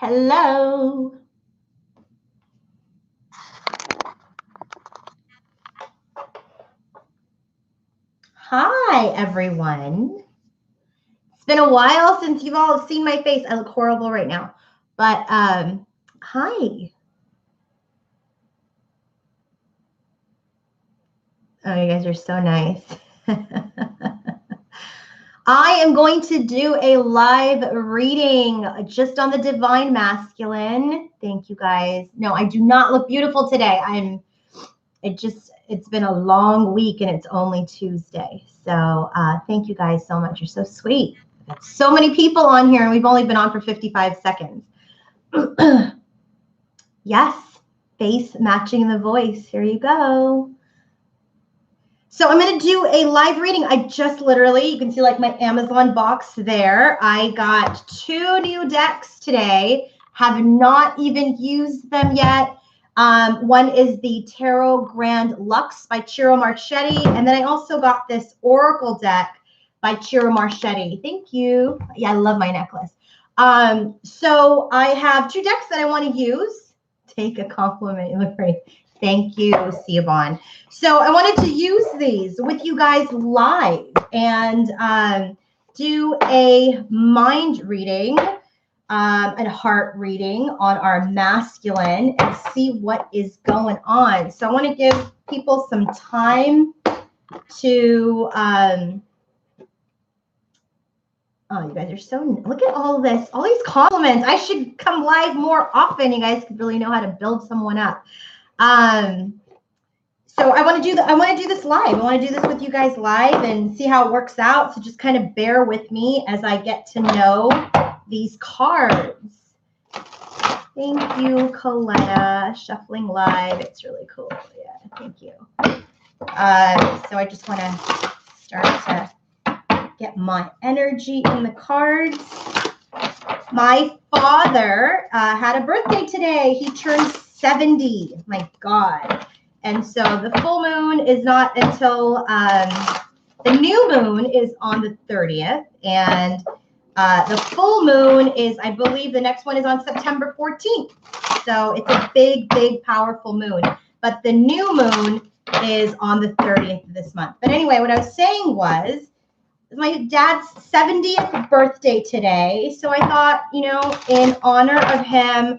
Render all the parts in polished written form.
Hello. Hi, everyone. It's been a while since you've all seen my face. I look horrible right now, but hi. Oh, you guys are so nice. I am going to do a live reading just on the Divine Masculine. Thank you, guys. No, I do not look beautiful today. It's been a long week and it's only Tuesday. So thank you guys so much. You're so sweet. Got so many people on here and we've only been on for 55 seconds. Yes, face matching the voice. Here you go. So I'm going to do a live reading. I just literally, you can see like my Amazon box there. I got 2 new decks today. Have not even used them yet. One is the Tarot Grand Luxe by Ciro Marchetti. And then I also got this Oracle deck by Ciro Marchetti. Thank you. Yeah, I love my necklace. So I have 2 decks that I want to use. Take a compliment. You look great. Thank you, Siobhan. So I wanted to use these with you guys live and do a mind reading and heart reading on our masculine and see what is going on. So I want to give people some time to oh, you guys are so, look at all this, all these compliments. I should come live more often. You guys could really know how to build someone up. So I want to do this live. I want to do this with you guys live and see how it works out. So just kind of bear with me as I get to know these cards. Thank you, Coletta. Shuffling live. It's really cool. Yeah, thank you. So I just want to start to get my energy in the cards. My father had a birthday today. He turned 70. My God. And so the full moon is not until the new moon is on the 30th. And the full moon is, I believe the next one is on September 14th. So it's a big, big, powerful moon. But the new moon is on the 30th of this month. But anyway, what I was saying was, my dad's 70th birthday today. So I thought, you know, in honor of him,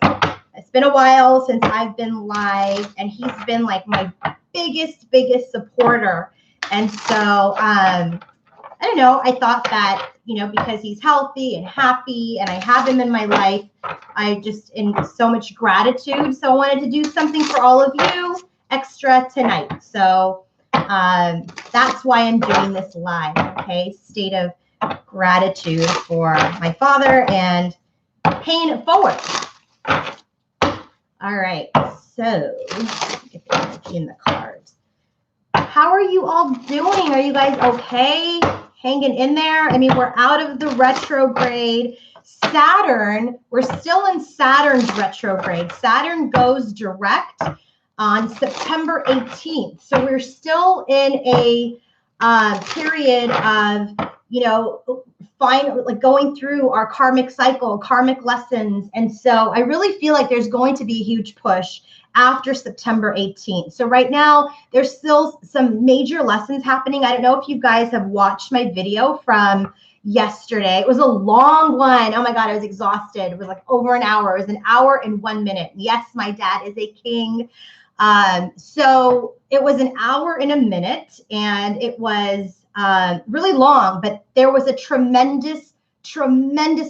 it's been a while since I've been live, and he's been like my biggest supporter. And so, I don't know, I thought that, you know, because he's healthy and happy and I have him in my life, I just in so much gratitude. So I wanted to do something for all of you extra tonight. So that's why I'm doing this live, okay? State of gratitude for my father and paying it forward. All right, so get the energy in the cards. How are you all doing? Are you guys okay? Hanging in there? I mean, we're out of the retrograde. Saturn, we're still in Saturn's retrograde. Saturn goes direct on September 18th. So we're still in a period of, you know, like going through our karmic cycle, karmic lessons. And so I really feel like there's going to be a huge push after September 18th. So right now, there's still some major lessons happening. I don't know if you guys have watched my video from yesterday. It was a long one. Oh my God, I was exhausted. It was like over an hour. It was an hour and 1 minute. Yes, my dad is a king. So it was an hour and a minute, and it was really long, but there was a tremendous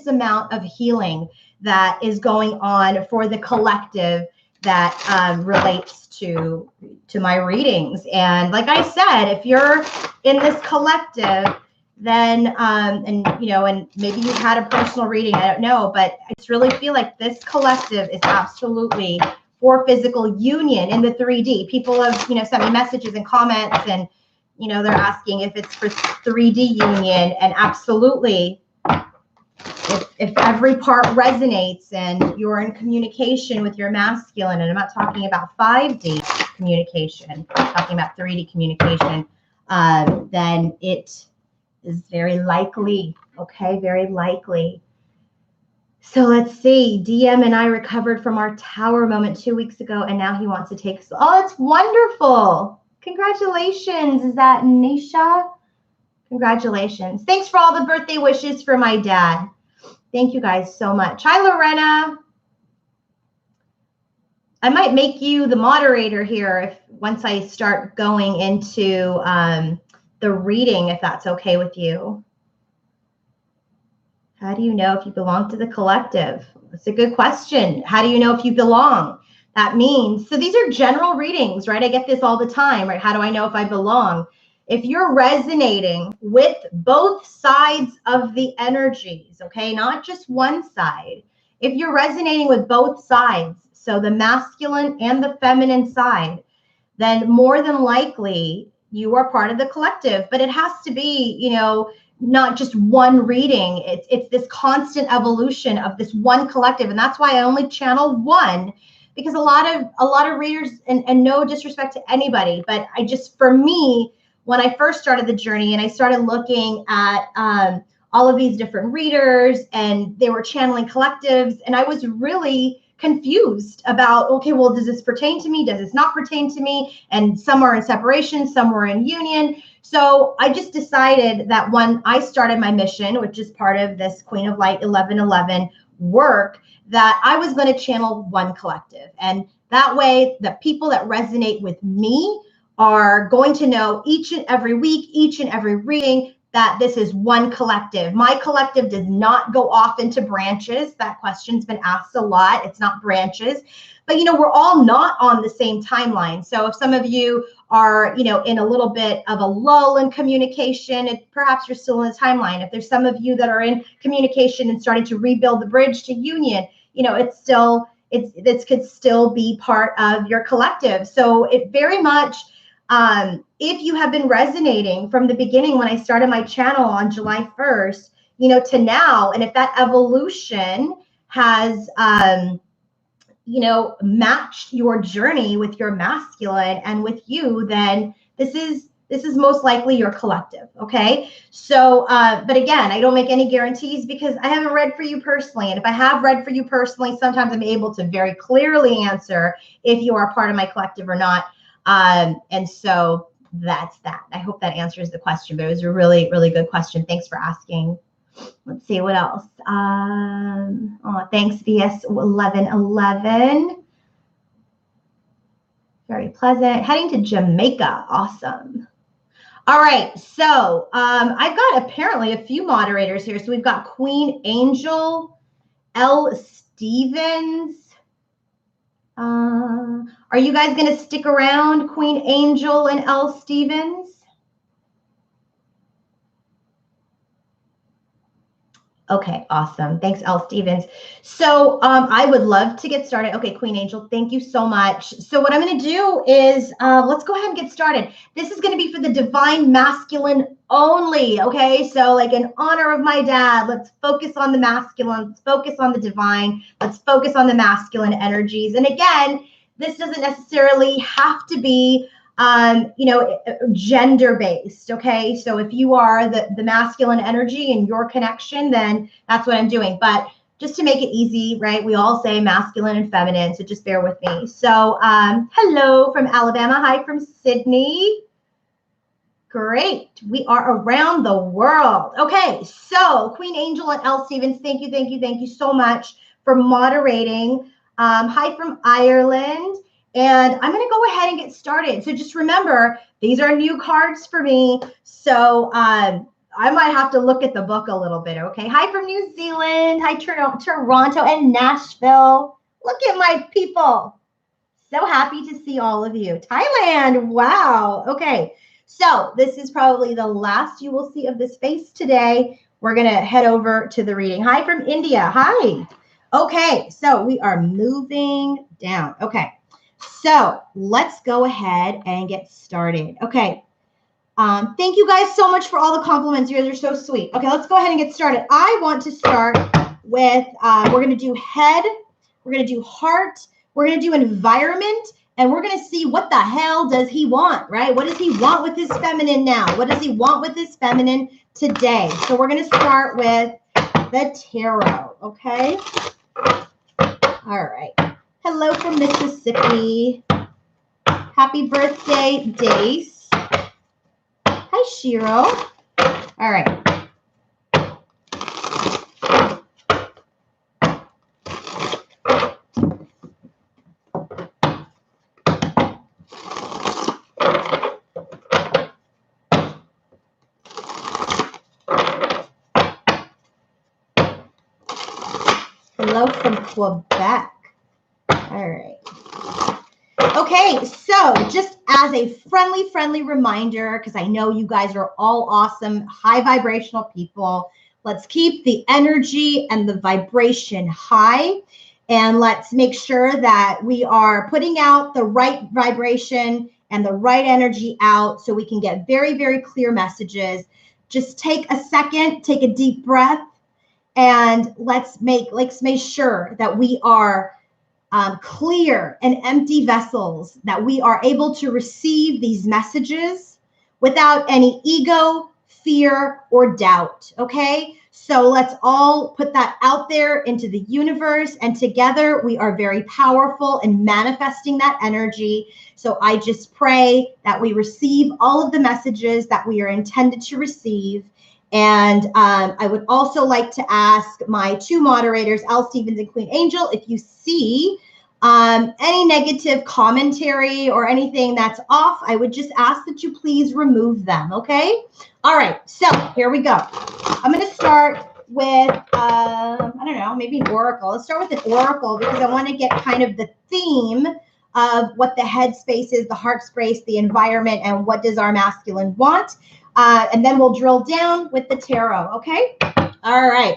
amount of healing that is going on for the collective that relates to my readings. And like I said, if you're in this collective, then and you know, and maybe you've had a personal reading, I don't know, but I just really feel like this collective is absolutely for physical union in the 3D. People have, you know, sent me messages and comments, and you know, they're asking if it's for 3D union, and absolutely, if every part resonates and you're in communication with your masculine, and I'm not talking about 5D communication, I'm talking about 3D communication, then it is very likely, okay, very likely. So let's see. DM and I recovered from our tower moment 2 weeks ago, and now he wants to take. Oh, that's wonderful. Congratulations. Is that Nisha? Congratulations. Thanks for all the birthday wishes for my dad. Thank you guys so much. Hi, Lorena. I might make you the moderator here if once I start going into the reading, if that's okay with you. How do you know if you belong to the collective? That's a good question. How do you know if you belong? That means, so these are general readings, right? I get this all the time, right? How do I know if I belong? If you're resonating with both sides of the energies, okay, not just one side. If you're resonating with both sides, so the masculine and the feminine side, then more than likely you are part of the collective. But it has to be, you know, not just one reading. It's this constant evolution of this one collective. And that's why I only channel one, because a lot of readers, and no disrespect to anybody, but I just, for me, when I first started the journey and I started looking at all of these different readers and they were channeling collectives, and I was really confused about, okay, well, does this pertain to me? Does this not pertain to me? And some are in separation, some were in union. So I just decided that when I started my mission, which is part of this Queen of Light 1111 work, that I was going to channel one collective. And that way, the people that resonate with me are going to know each and every week, each and every reading, that this is one collective. My collective does not go off into branches. That question's been asked a lot. It's not branches. But, you know, we're all not on the same timeline. So if some of you are, you know, in a little bit of a lull in communication, perhaps you're still in the timeline. If there's some of you that are in communication and starting to rebuild the bridge to union, you know, this could still be part of your collective. So it very much, if you have been resonating from the beginning when I started my channel on July 1st, you know, to now, and if that evolution has, you know, matched your journey with your masculine and with you, then this is most likely your collective. Okay. So, but again, I don't make any guarantees because I haven't read for you personally. And if I have read for you personally, sometimes I'm able to very clearly answer if you are part of my collective or not. And so that's that. I hope that answers the question, but it was a really, really good question. Thanks for asking. Let's see what else. Oh, thanks, VS 1111. Very pleasant. Heading to Jamaica. Awesome. All right. So I've got apparently a few moderators here. So we've got Queen Angel, L. Stevens. Are you guys going to stick around, Queen Angel and L. Stevens? Okay, awesome. Thanks, L. Stevens. So I would love to get started. Okay, Queen Angel, thank you so much. So what I'm going to do is let's go ahead and get started. This is going to be for the divine masculine only. Okay, so like in honor of my dad, let's focus on the masculine. Let's focus on the divine. Let's focus on the masculine energies. And again, this doesn't necessarily have to be you know, gender-based, okay? So if you are the masculine energy in your connection, then that's what I'm doing. But just to make it easy, right, we all say masculine and feminine, so just bear with me. So hello from Alabama. Hi from Sydney. Great. We are around the world. Okay, so Queen Angel and L. Stevens, thank you so much for moderating. Hi from Ireland. And I'm going to go ahead and get started. So just remember, these are new cards for me. So I might have to look at the book a little bit, okay? Hi from New Zealand. Hi, Toronto and Nashville. Look at my people. So happy to see all of you. Thailand. Wow. Okay. So this is probably the last you will see of this face today. We're going to head over to the reading. Hi from India. Hi. Okay. So we are moving down. Okay. So let's go ahead and get started. Okay. Thank you guys so much for all the compliments. You guys are so sweet. Okay, let's go ahead and get started. I want to start with, we're going to do head, we're going to do heart, we're going to do environment, and we're going to see what the hell does he want, right? What does he want with his feminine now? What does he want with his feminine today? So we're going to start with the tarot, okay? All right. Hello from Mississippi. Happy birthday, Dace. Hi, Shiro. All right. Hello from Quebec. All right. Okay, so just as a friendly reminder, because I know you guys are all awesome, high vibrational people, let's keep the energy and the vibration high, and let's make sure that we are putting out the right vibration and the right energy out so we can get very clear messages. Just take a second, take a deep breath, and let's make sure that we are clear and empty vessels, that we are able to receive these messages without any ego, fear, or doubt, okay? So let's all put that out there into the universe, and together we are very powerful in manifesting that energy. So I just pray that we receive all of the messages that we are intended to receive. And I would also like to ask my two moderators, Al Stevens and Queen Angel, if you see any negative commentary or anything that's off, I would just ask that you please remove them, okay? All right, so here we go. I'm going to start with, I don't know, maybe an oracle. Let's start with an oracle because I want to get kind of the theme of what the headspace is, the heart space, the environment, and what does our masculine want. And then we'll drill down with the tarot, okay? All right.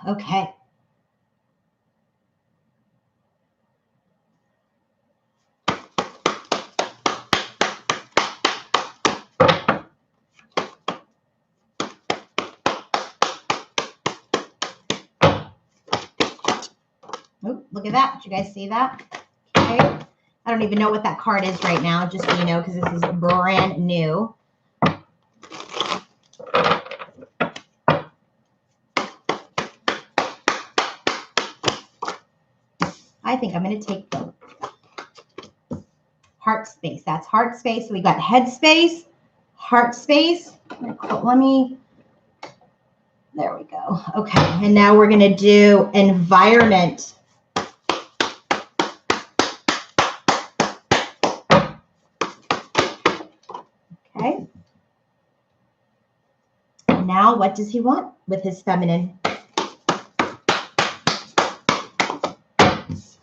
Okay. Oh, look at that. Did you guys see that? Okay. I don't even know what that card is right now, just so you know, because this is brand new. I think I'm going to take the heart space. That's heart space. So we got head space, heart space. Let me, there we go. Okay. And now we're going to do environment. Okay. And now what does he want with his feminine?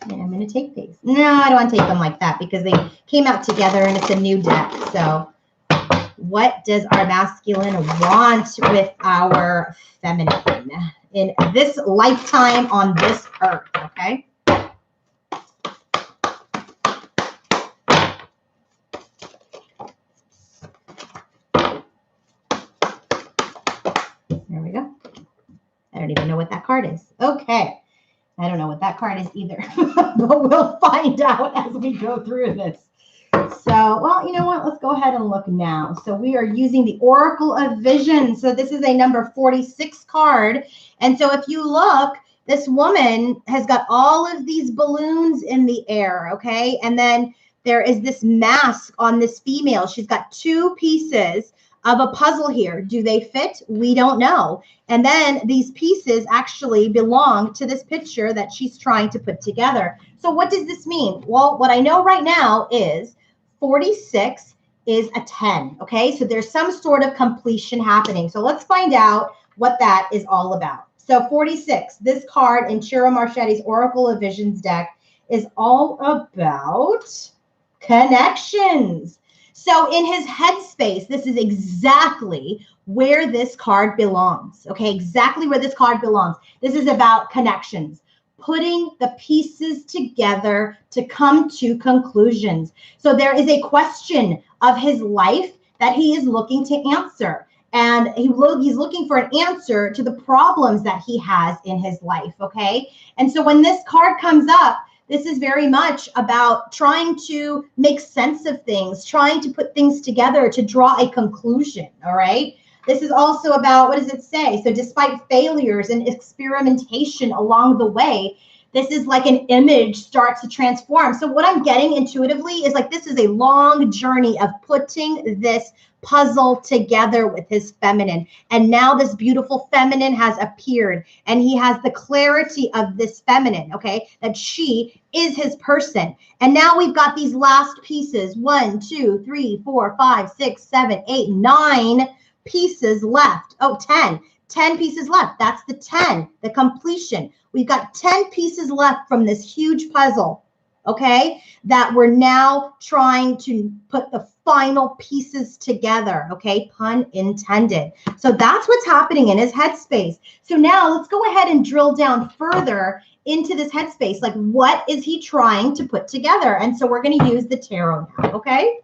And I'm going to take these. No, I don't want to take them like that because they came out together and it's a new deck. So what does our masculine want with our feminine in this lifetime on this earth, okay? There we go. I don't even know what that card is. Okay. I don't know what that card is either, but we'll find out as we go through this. So, well, you know what? Let's go ahead and look now. So we are using the Oracle of Vision. So this is a number 46 card. And so if you look, this woman has got all of these balloons in the air, okay? And then there is this mask on this female. She's got two pieces of a puzzle here. Do they fit? We don't know. And then these pieces actually belong to this picture that she's trying to put together. So what does this mean? Well, what I know right now is 46 is a 10, okay? So there's some sort of completion happening. So let's find out what that is all about. So 46, this card in Chiro Marchetti's Oracle of Visions deck is all about connections. So in his headspace, this is exactly where this card belongs. Okay, exactly where this card belongs. This is about connections, putting the pieces together to come to conclusions. So there is a question of his life that he is looking to answer. And he's looking for an answer to the problems that he has in his life, okay? And so when this card comes up, this is very much about trying to make sense of things, trying to put things together to draw a conclusion, all right? This is also about, what does it say? So despite failures and experimentation along the way, this is like an image starts to transform. So what I'm getting intuitively is like this is a long journey of putting this puzzle together with his feminine. And now this beautiful feminine has appeared and he has the clarity of this feminine, okay, that she is his person. And now we've got these last pieces, 1, 2, 3, 4, 5, 6, 7, 8, 9 pieces left. Oh, 10 pieces left. That's the 10, the completion. We've got 10 pieces left from this huge puzzle, okay, that we're now trying to put the final pieces together, okay, pun intended. So that's what's happening in his headspace. So now let's go ahead and drill down further into this headspace. Like, what is he trying to put together? And so we're going to use the tarot now, okay?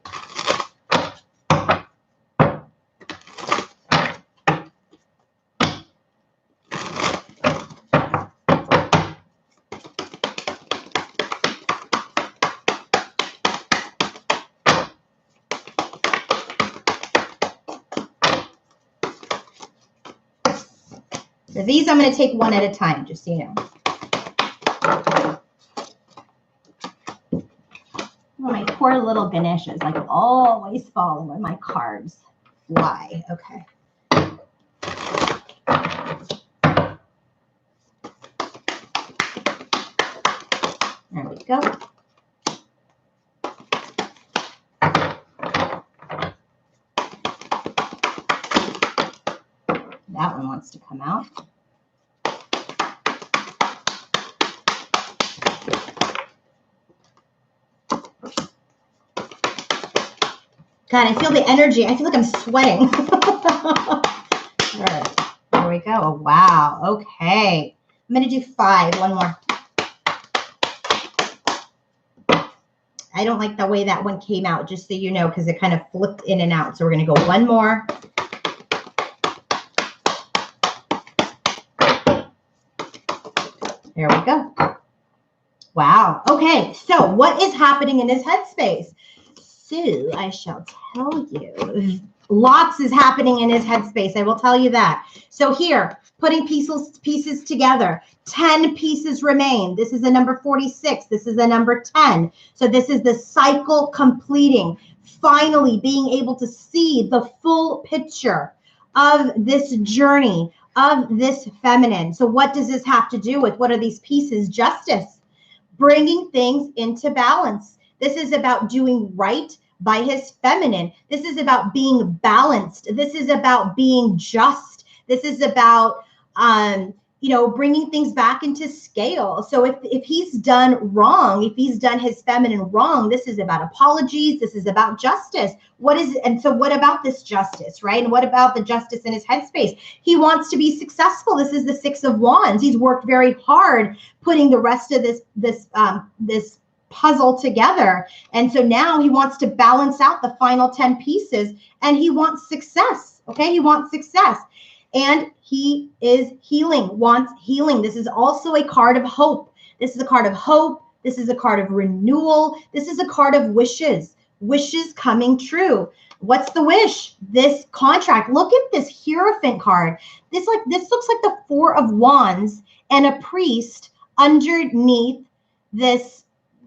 So these I'm going to take one at a time, just so you know. Oh, my poor little Ganesha is like always falling when my cards fly. Okay. There we go. That one wants to come out. God, I feel the energy. I feel like I'm sweating. All right, there we go. Wow. Okay. I'm going to do 5. One more. I don't like the way that one came out, just so you know, because it kind of flipped in and out. So we're going to go one more. There we go. Wow. Okay. So what is happening in his headspace? So I shall tell you. Lots is happening in his headspace. I will tell you that. So here, putting pieces together. 10 pieces remain. This is a number 46. This is a number 10. So this is the cycle completing. Finally being able to see the full picture of this journey, of this feminine. So what does this have to do with? What are these pieces? Justice. Bringing things into balance. This is about doing right by his feminine. This is about being balanced. This is about being just. This is about, bringing things back into scale. So if he's done wrong, if he's done his feminine wrong, this is about apologies. This is about justice. And so what about this justice, right? And what about the justice in his headspace? He wants to be successful. This is the 6 of Wands. He's worked very hard putting the rest of this puzzle together. And so now he wants to balance out the final 10 pieces and he wants success. Okay. He wants success and he is healing, wants healing. This is also a card of hope. This is a card of hope. This is a card of renewal. This is a card of wishes coming true. What's the wish? This contract. Look at this Hierophant card. This looks like the 4 of Wands and a priest underneath this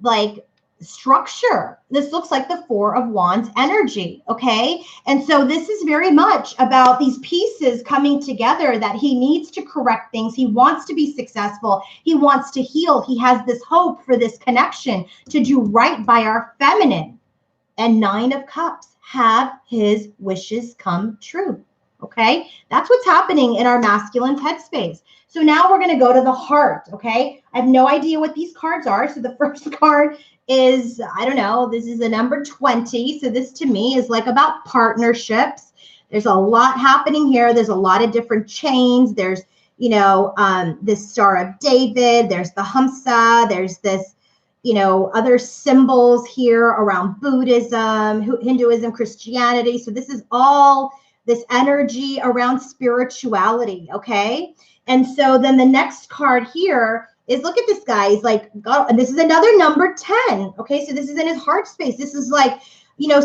like structure. This looks like the 4 of Wands energy. Okay. And so this is very much about these pieces coming together that he needs to correct things. He wants to be successful. He wants to heal. He has this hope for this connection to do right by our feminine. And 9 of Cups, have his wishes come true. Okay, that's what's happening in our masculine's headspace. So now we're going to go to the heart. Okay, I have no idea what these cards are. So the first card is, I don't know, this is a number 20. So this to me is like about partnerships. There's a lot happening here. There's a lot of different chains. There's, this Star of David. There's the Hamsa. There's this, other symbols here around Buddhism, Hinduism, Christianity. So this is all this energy around spirituality, okay? And so then the next card here is, look at this guy. He's like, God, and this is another number 10, okay? So this is in his heart space. This is like,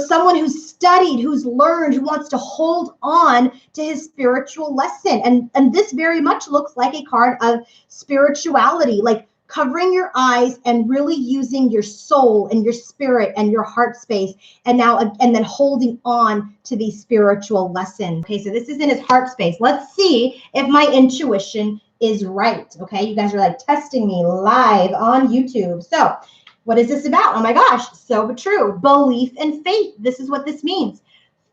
someone who's studied, who's learned, who wants to hold on to his spiritual lesson. And this very much looks like a card of spirituality, like covering your eyes and really using your soul and your spirit and your heart space, and then holding on to these spiritual lessons. Okay, so this is in his heart space. Let's see if my intuition is right. Okay, you guys are like testing me live on YouTube. So what is this about? Oh my gosh, so true. Belief and faith. This is what this means.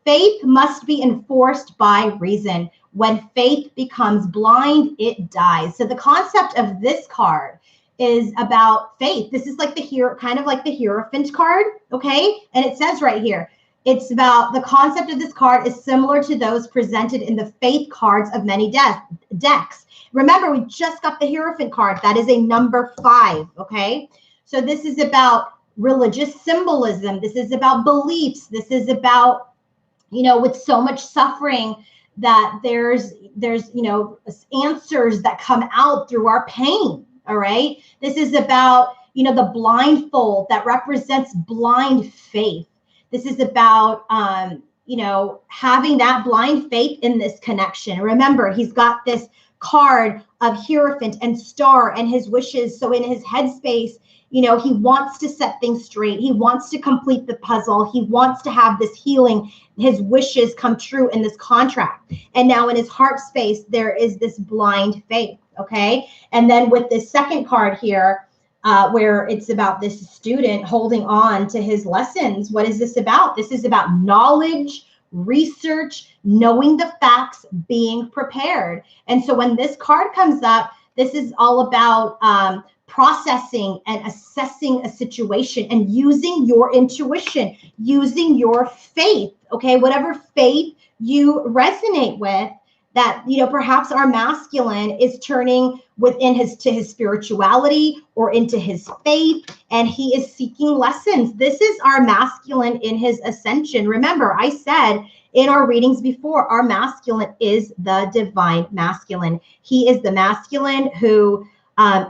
Faith must be enforced by reason. When faith becomes blind, it dies. So the concept of this card is about faith. This is like kind of like the Hierophant card, okay? And it says right here, it's about the concept of this card is similar to those presented in the faith cards of many decks. Remember, we just got the Hierophant card. That is a number 5, okay? So this is about religious symbolism. This is about beliefs. This is about, with so much suffering that there's answers that come out through our pain. All right. This is about, the blindfold that represents blind faith. This is about, having that blind faith in this connection. Remember, he's got this card of Hierophant and Star and his wishes. So in his headspace, he wants to set things straight. He wants to complete the puzzle. He wants to have this healing, his wishes come true in this contract. And now in his heart space, there is this blind faith. Okay. And then with this second card here, where it's about this student holding on to his lessons. What is this about? This is about knowledge, research, knowing the facts, being prepared. And so when this card comes up, this is all about processing and assessing a situation and using your intuition, using your faith, okay? Whatever faith you resonate with, that, perhaps our masculine is turning to his spirituality or into his faith, and he is seeking lessons. This is our masculine in his ascension. Remember, I said in our readings before, our masculine is the divine masculine. He is the masculine who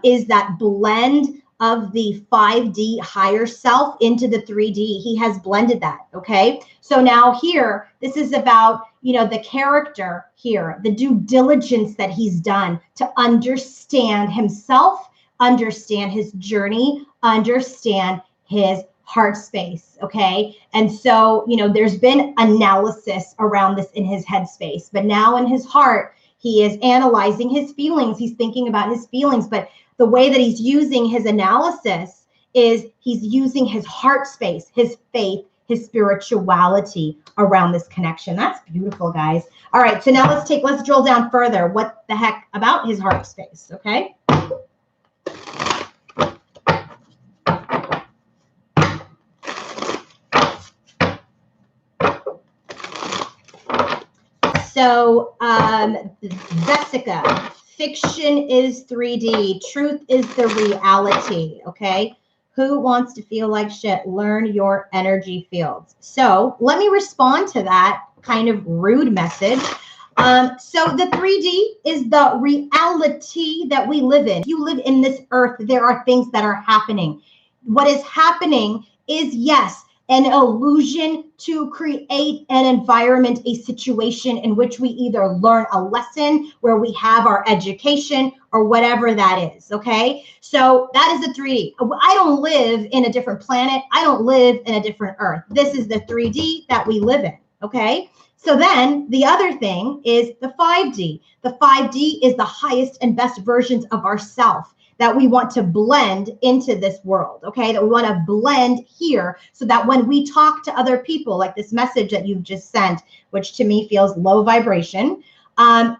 is that blend of the 5D higher self into the 3D. He has blended that, okay? So now here, this is about, the character here, the due diligence that he's done to understand himself, understand his journey, understand his heart space, okay? And so, there's been analysis around this in his headspace, but now in his heart, he is analyzing his feelings. He's thinking about his feelings, but the way that he's using his analysis is he's using his heart space, his faith, his spirituality around this connection. That's beautiful, guys. All right, so now let's drill down further. What the heck about his heart space, okay? So, Jessica, fiction is 3D. Truth is the reality, okay? Who wants to feel like shit? Learn your energy fields. So let me respond to that kind of rude message. So the 3D is the reality that we live in. If you live in this earth, there are things that are happening. What is happening is, yes, an illusion to create an environment, a situation in which we either learn a lesson, where we have our education, or whatever that is, okay? So that is the 3D. I don't live in a different planet. I don't live in a different earth. This is the 3D that we live in, okay? So then the other thing is the 5D. The 5D is the highest and best versions of ourself. that we want to blend into this world, okay? That we want to blend here so that when we talk to other people, like this message that you've just sent, which to me feels low vibration,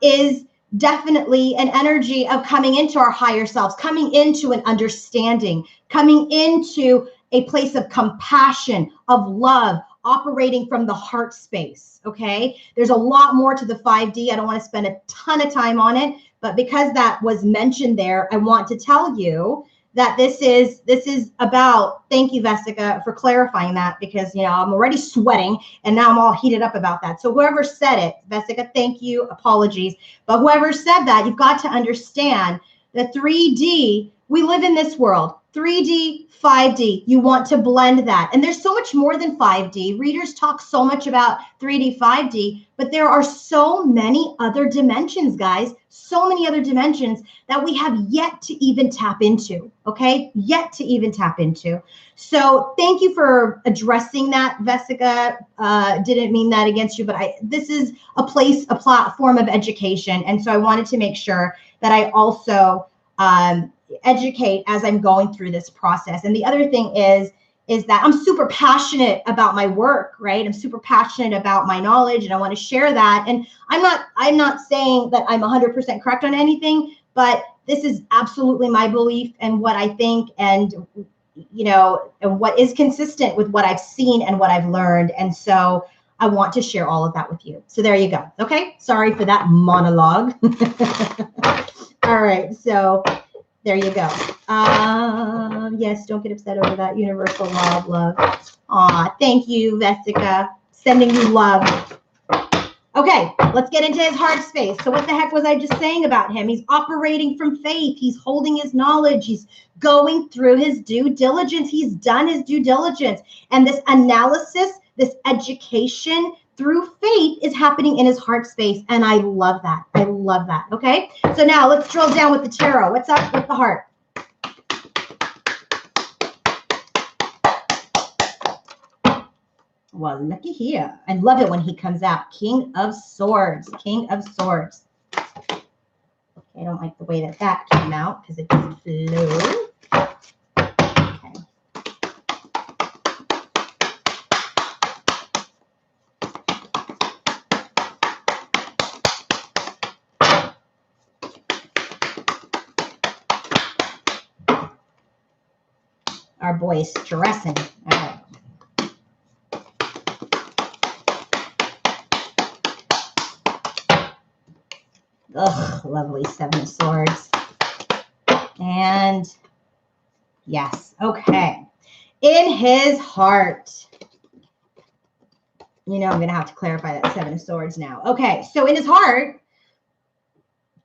is definitely an energy of coming into our higher selves, coming into an understanding, coming into a place of compassion, of love, operating from the heart space, okay? There's a lot more to the 5D. I don't want to spend a ton of time on it, but because that was mentioned there, I want to tell you that this is about, thank you, Vesica, for clarifying that, because, you know, I'm already sweating and now I'm all heated up about that. So whoever said it, Vesica, thank you, apologies. But whoever said that, you've got to understand the 3D, we live in this world, 3D, 5D, you want to blend that. And there's so much more than 5D. Readers talk so much about 3D, 5D, but there are so many other dimensions, guys, so many other dimensions that we have yet to even tap into, okay? Yet to even tap into. So thank you for addressing that, Vesica. Didn't mean that against you, but this is a place, a platform of education. And so I wanted to make sure that I also educate as I'm going through this process. And the other thing is that I'm super passionate about my work, right? I'm super passionate about my knowledge and I want to share that. And I'm not saying that I'm 100% correct on anything, but this is absolutely my belief and what I think, and, you know, and what is consistent with what I've seen and what I've learned. And so I want to share all of that with you. So there you go. Okay. Sorry for that monologue. All right. So there you go. Yes, don't get upset over that. Universal law of love. Aw, thank you, Vesica. Sending you love. Okay, let's get into his heart space. So what the heck was I just saying about him? He's operating from faith. He's holding his knowledge. He's going through his due diligence. He's done his due diligence. And this analysis, this education through faith is happening in his heart space. And I love that. I love that. Okay, so now let's drill down with the tarot. What's up with the heart? Well, looky here. I love it when he comes out. King of Swords. King of Swords. Okay, I don't like the way that that came out because it just flew. Okay. Our boy is stressing. All right. Ugh, lovely Seven of Swords. And yes, okay. In his heart. You know, I'm going to have to clarify that Seven of Swords now. Okay, so in his heart,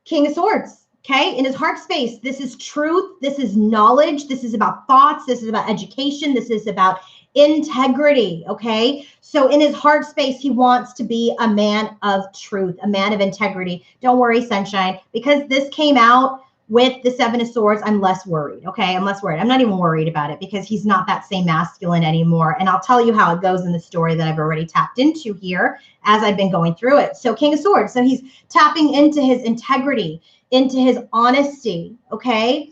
King of Swords. Okay, in his heart space, this is truth. This is knowledge. This is about thoughts. This is about education. This is about integrity. Okay, so in his heart space, he wants to be a man of truth, a man of integrity. Don't worry, sunshine, because this came out with the Seven of Swords. I'm less worried. Okay, I'm less worried. I'm not even worried about it because he's not that same masculine anymore. And I'll tell you how it goes in the story that I've already tapped into here as I've been going through it. So King of Swords. So he's tapping into his integrity, into his honesty. Okay.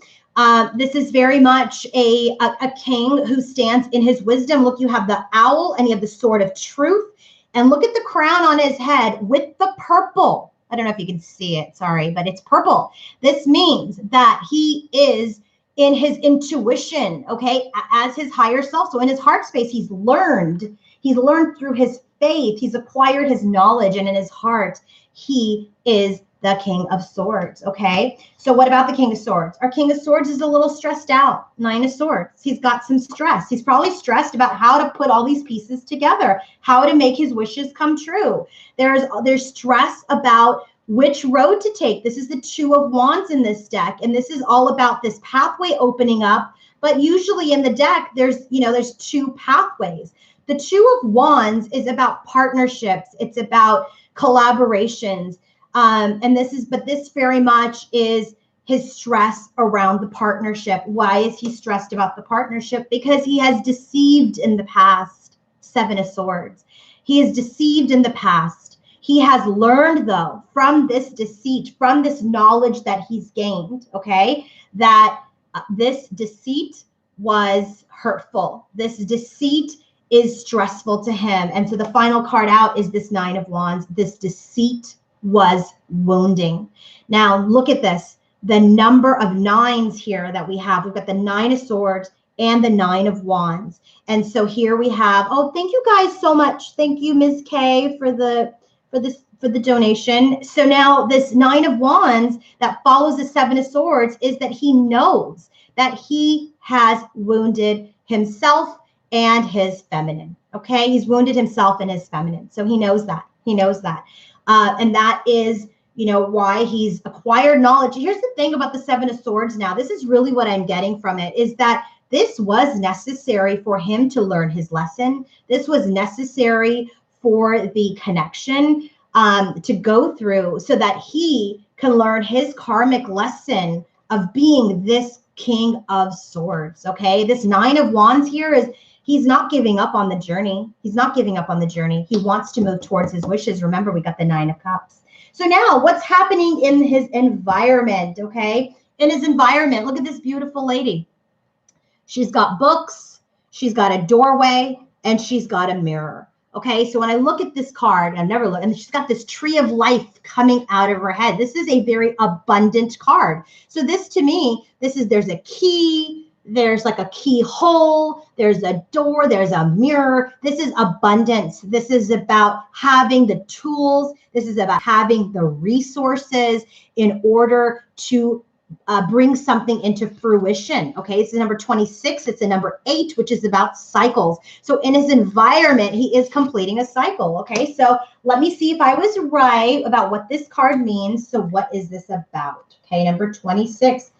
This is very much a king who stands in his wisdom. Look, you have the owl and you have the sword of truth. And look at the crown on his head with the purple. I don't know if you can see it. Sorry, but it's purple. This means that he is in his intuition, okay, as his higher self. So in his heart space, he's learned through his faith. He's acquired his knowledge, and in his heart, he is the King of Swords, okay? So what about the King of Swords? Our King of Swords is a little stressed out. Nine of Swords. He's got some stress. He's probably stressed about how to put all these pieces together, how to make his wishes come true. There's stress about which road to take. This is the Two of Wands in this deck, and this is all about this pathway opening up. But usually in the deck, there's two pathways. The Two of Wands is about partnerships. It's about collaborations. And this very much is his stress around the partnership. Why is he stressed about the partnership? Because he has deceived in the past. Seven of Swords. He is deceived in the past. He has learned, though, from this deceit, from this knowledge that he's gained, okay, that This deceit was hurtful. This deceit is stressful to him. And so the final card out is this Nine of Wands. This deceit was wounding. Now, look at this. The number of nines here that we have. We've got the Nine of Swords and the Nine of Wands. And so here we have, oh, thank you guys so much. Thank you, Ms. K, for the donation. So now this Nine of Wands that follows the Seven of Swords is that he knows that he has wounded himself and his feminine. Okay, he's wounded himself and his feminine. So he knows that. He knows that. And that is, you know, why he's acquired knowledge. Here's the thing about the Seven of Swords now. This is really what I'm getting from it, is that this was necessary for him to learn his lesson. This was necessary for the connection to go through so that he can learn his karmic lesson of being this King of Swords. Okay, this Nine of Wands here is, he's not giving up on the journey. He's not giving up on the journey. He wants to move towards his wishes. Remember, we got the Nine of Cups. So now what's happening in his environment? Okay, in his environment, look at this beautiful lady. She's got books, she's got a doorway, and she's got a mirror. Okay, so when I look at this card, I've never looked, and she's got this tree of life coming out of her head. This is a very abundant card. So this, to me, this is, there's a key, there's like a keyhole, there's a door, there's a mirror. This is abundance. This is about having the tools. This is about having the resources in order to bring something into fruition. Okay, it's the number 26. It's a number 8, which is about cycles. So in his environment, he is completing a cycle. Okay, so let me see if I was right about what this card means. So what is this about? Okay, number 26.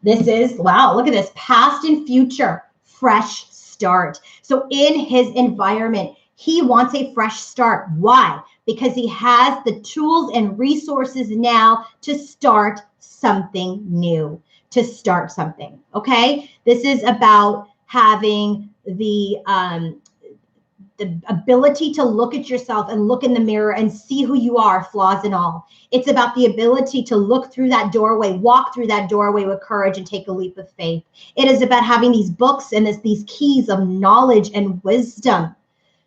This is, wow, look at this, past and future, fresh start. So in his environment, he wants a fresh start. Why? Because he has the tools and resources now to start something new, to start something. Okay, this is about having the ability to look at yourself and look in the mirror and see who you are, flaws and all. It's about the ability to look through that doorway, walk through that doorway with courage and take a leap of faith. It is about having these books and these keys of knowledge and wisdom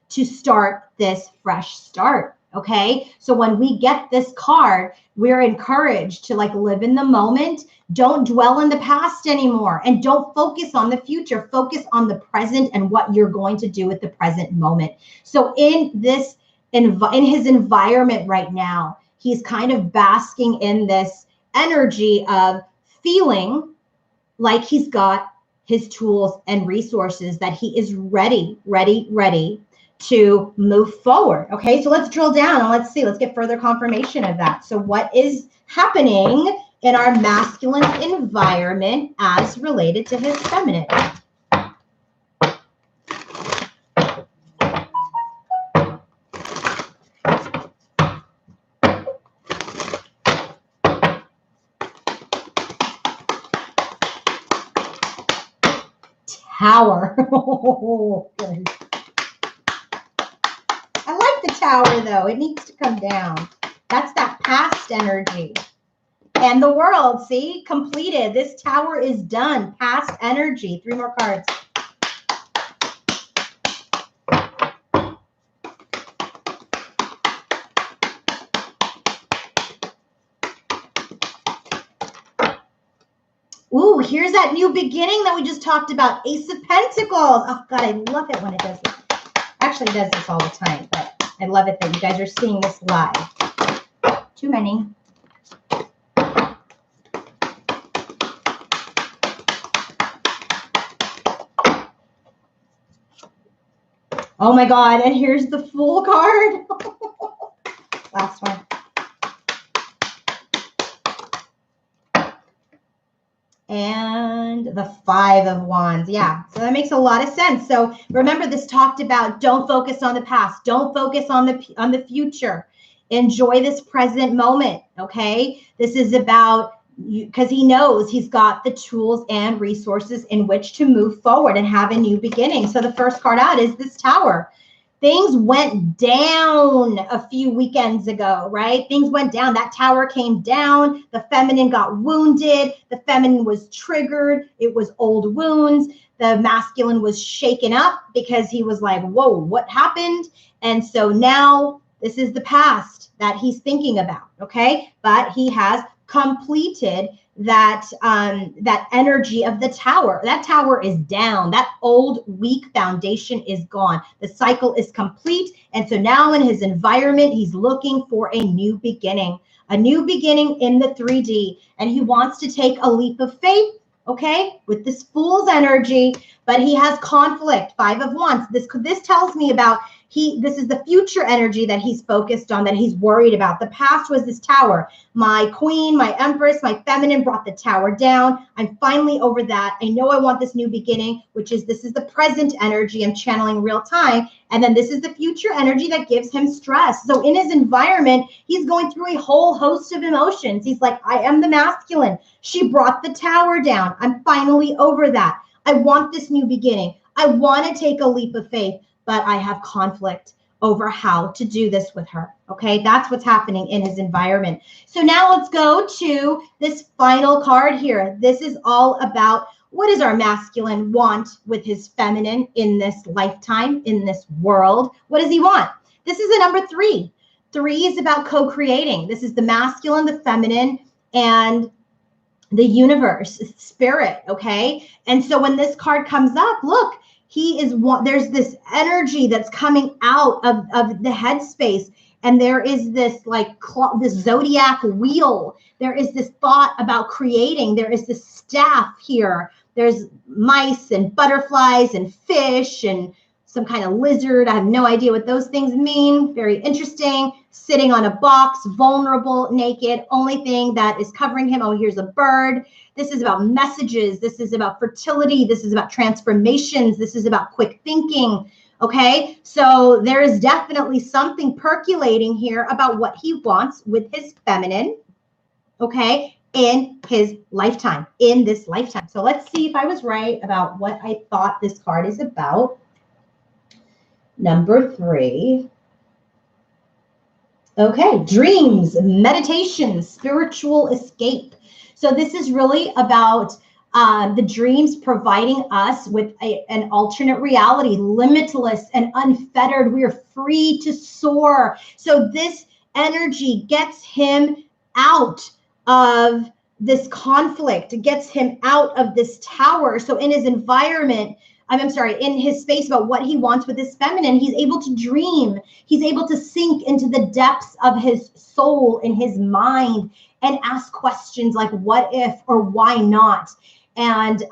to start this fresh start. Okay, so when we get this card, we're encouraged to like live in the moment. Don't dwell in the past anymore, and don't focus on the future. Focus on the present and what you're going to do with the present moment. So in this, in his environment right now, he's kind of basking in this energy of feeling like he's got his tools and resources, that he is ready to move forward. Okay, so let's drill down and let's see, let's get further confirmation of that. So what is happening in our masculine environment as related to his feminine? Tower. I like the Tower, though. It needs to come down. That's that past energy. And the World, see, completed. This Tower is done. Past energy. 3 more cards. Ooh, here's that new beginning that we just talked about. Ace of Pentacles. Oh, God, I love it when it does this. Actually, it does this all the time, but I love it that you guys are seeing this live. Too many. Oh, my God, and here's the Fool card. Last one. And the 5 of Wands. Yeah, so that makes a lot of sense. So remember, this talked about don't focus on the past. Don't focus on the future. Enjoy this present moment, okay? This is about, because he knows he's got the tools and resources in which to move forward and have a new beginning. So the first card out is this Tower. Things went down a few weekends ago, right? Things went down. That tower came down. The feminine got wounded. The feminine was triggered. It was old wounds. The masculine was shaken up because he was like, whoa, what happened? And so now this is the past that he's thinking about, okay? But he has completed that that energy of the tower. That tower is down. That old weak foundation is gone. The cycle is complete. And so now in his environment, he's looking for a new beginning in the 3D. And he wants to take a leap of faith, okay, with this Fool's energy, but he has conflict. 5 of Wands. This tells me about this is the future energy that he's focused on, that he's worried about. The past was this tower. My queen, my empress, my feminine brought the tower down. I'm finally over that. I know I want this new beginning, this is the present energy I'm channeling real time. And then this is the future energy that gives him stress. So in his environment, he's going through a whole host of emotions. He's like, I am the masculine. She brought the tower down. I'm finally over that. I want this new beginning. I want to take a leap of faith, but I have conflict over how to do this with her. Okay, that's what's happening in his environment. So now let's go to this final card here. This is all about what does our masculine want with his feminine in this lifetime, in this world? What does he want? This is a number 3. 3 is about co-creating. This is the masculine, the feminine, and the universe, spirit, okay? And so when this card comes up, look, there's this energy that's coming out of the headspace, and there is this this zodiac wheel. There is this thought about creating. There is this staff here. There's mice and butterflies and fish and some kind of lizard. I have no idea what those things mean. Very interesting. Sitting on a box, vulnerable, naked. Only thing that is covering him. Oh, here's a bird. This is about messages. This is about fertility. This is about transformations. This is about quick thinking. Okay, so there is definitely something percolating here about what he wants with his feminine, okay, in his lifetime, in this lifetime. So let's see if I was right about what I thought this card is about. Number 3. Okay, dreams, meditation, spiritual escape. So this is really about the dreams providing us with an alternate reality, limitless and unfettered. We are free to soar. So this energy gets him out of this conflict. It gets him out of this tower. So in his environment, in his space about what he wants with his feminine, he's able to dream. He's able to sink into the depths of his soul, in his mind, and ask questions like what if or why not. And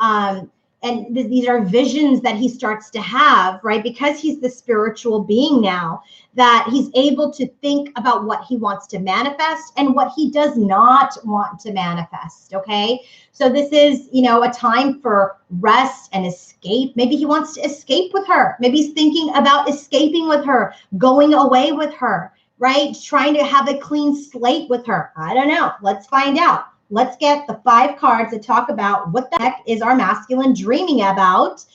these are visions that he starts to have, right? Because he's the spiritual being now, that he's able to think about what he wants to manifest and what he does not want to manifest, okay? So this is, a time for rest and escape. Maybe he wants to escape with her. Maybe he's thinking about escaping with her, going away with her, right? Trying to have a clean slate with her. I don't know. Let's find out. Let's get the 5 cards that talk about what the heck is our masculine dreaming about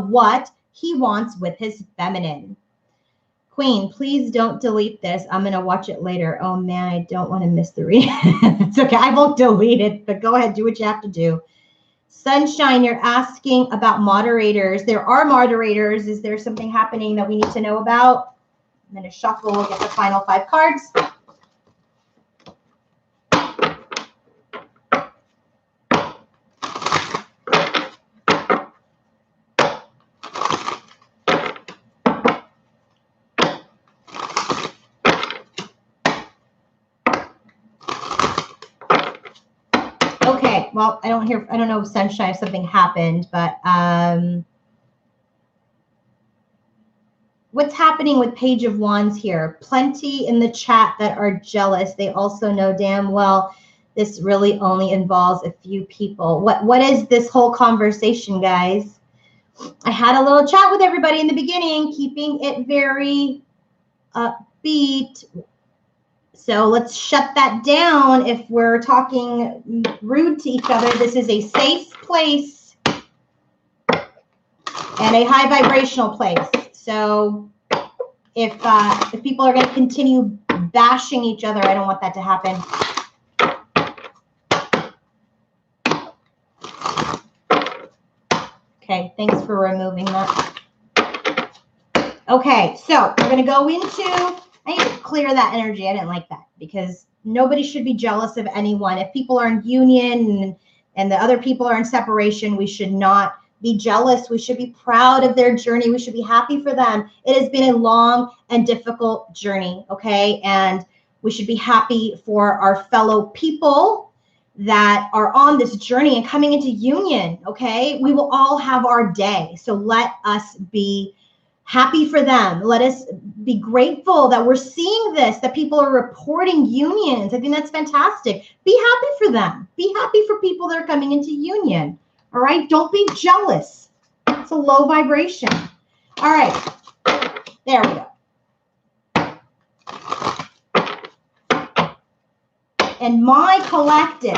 what he wants with his feminine. Queen, please don't delete this. I'm going to watch it later. Oh, man, I don't want to miss the reading. It's okay. I won't delete it, but go ahead. Do what you have to do. Sunshine, you're asking about moderators. There are moderators. Is there something happening that we need to know about? I'm going to shuffle. We'll get the final 5 cards. Okay, well, I don't know if Sunshine, if something happened, but what's happening with Page of Wands here? Plenty in the chat that are jealous. They also know damn well this really only involves a few people. What is this whole conversation, guys? I had a little chat with everybody in the beginning, keeping it very upbeat. So let's shut that down if we're talking rude to each other. This is a safe place and a high vibrational place. So If people are going to continue bashing each other, I don't want that to happen. Okay, thanks for removing that. Okay, so we're going to go into, I need to clear that energy. I didn't like that because nobody should be jealous of anyone. If people are in union and the other people are in separation, we should not be jealous. We should be proud of their journey. We should be happy for them. It has been a long and difficult journey, okay? And we should be happy for our fellow people that are on this journey and coming into union, okay? We will all have our day. So let us be happy for them. Let us be grateful that we're seeing this, that people are reporting unions. I think that's fantastic. Be happy for them. Be happy for people that are coming into union, all right? Don't be jealous. It's a low vibration. All right, there we go. And my collective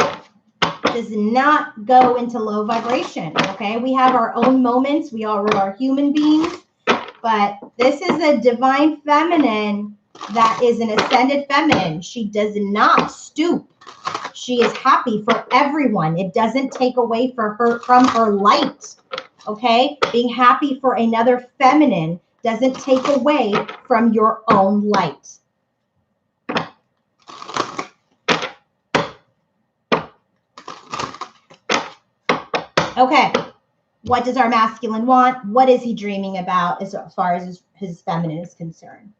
does not go into low vibration, okay? We have our own moments. We all are human beings, but this is a divine feminine that is an ascended feminine. She does not stoop. She is happy for everyone. It doesn't take away from her light, okay? Being happy for another feminine doesn't take away from your own light. Okay, what does our masculine want? What is he dreaming about as far as his feminine is concerned?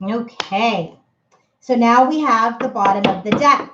Okay, so now we have the bottom of the deck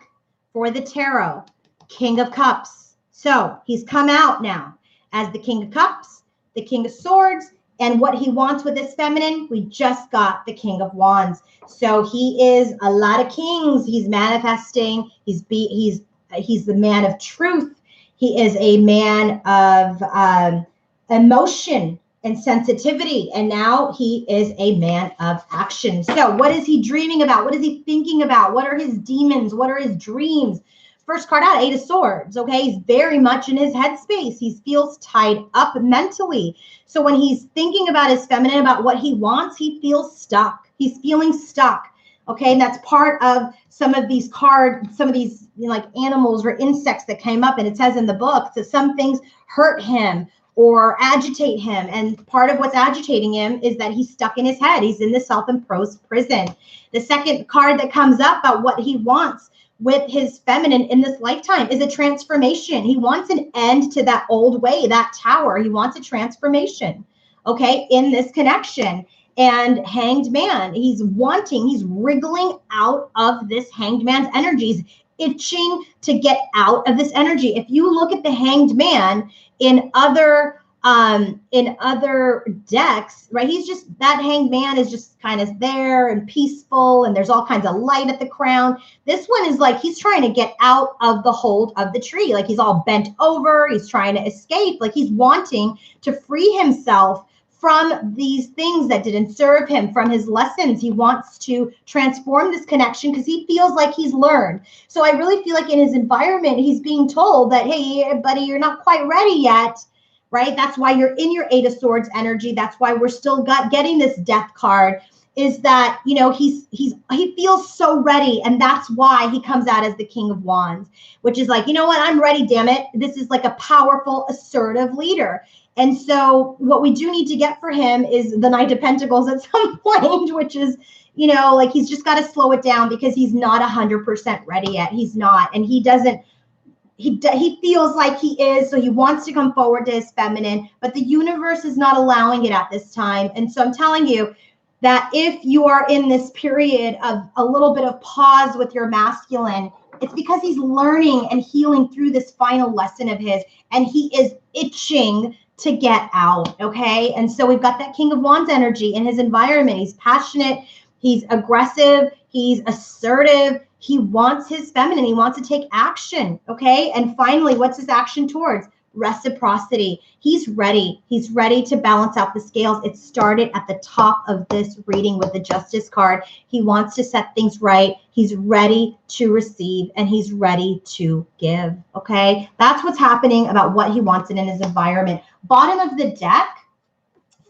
for the tarot, King of Cups. So he's come out now as the King of Cups, the King of Swords, and what he wants with this feminine, we just got the King of Wands. So he is a lot of kings. He's manifesting. He's the man of truth. He is a man of emotion and sensitivity. And now he is a man of action. So what is he dreaming about? What is he thinking about? What are his demons? What are his dreams? First card out, Eight of Swords. Okay, he's very much in his headspace. He feels tied up mentally. So when he's thinking about his feminine, about what he wants, he feels stuck. He's feeling stuck. Okay, and that's part of some of these cards, some of these like animals or insects that came up. And it says in the book that some things hurt him or agitate him. And part of what's agitating him is that he's stuck in his head. He's in the self-imposed prison. The second card that comes up about what he wants with his feminine in this lifetime is a transformation. He wants an end to that old way, that tower. He wants a transformation, okay, in this connection. And Hanged Man, he's wriggling out of this Hanged Man's energies, itching to get out of this energy. If you look at the Hanged Man in other decks, right, he's just, that Hanged Man is just kind of there and peaceful, and there's all kinds of light at the crown. This one is like he's trying to get out of the hold of the tree, like he's all bent over, he's trying to escape, like he's wanting to free himself from these things that didn't serve him, from his lessons. He wants to transform this connection because he feels like he's learned. So I really feel like in his environment, he's being told that, hey, buddy, you're not quite ready yet, right? That's why you're in your Eight of Swords energy. That's why we're still getting this Death card, is that, you know, he feels so ready. And that's why he comes out as the King of Wands, which is like, you know what? I'm ready, damn it. This is like a powerful, assertive leader. And so what we do need to get for him is the Knight of Pentacles at some point, which is, you know, like he's just got to slow it down because he's not 100% ready yet. He's not. And he doesn't, he feels like he is. So he wants to come forward to his feminine, but the universe is not allowing it at this time. And so I'm telling you, that if you are in this period of a little bit of pause with your masculine, it's because he's learning and healing through this final lesson of his, and he is itching to get out, okay? And so we've got that King of Wands energy in his environment. He's passionate, he's aggressive, he's assertive, he wants his feminine, he wants to take action, okay? And finally, what's his action towards? Reciprocity. He's ready to balance out the scales. It started at the top of this reading with the Justice card. He wants to set things right. He's ready to receive, and he's ready to give, okay? That's what's happening about what he wants in his environment. Bottom of the deck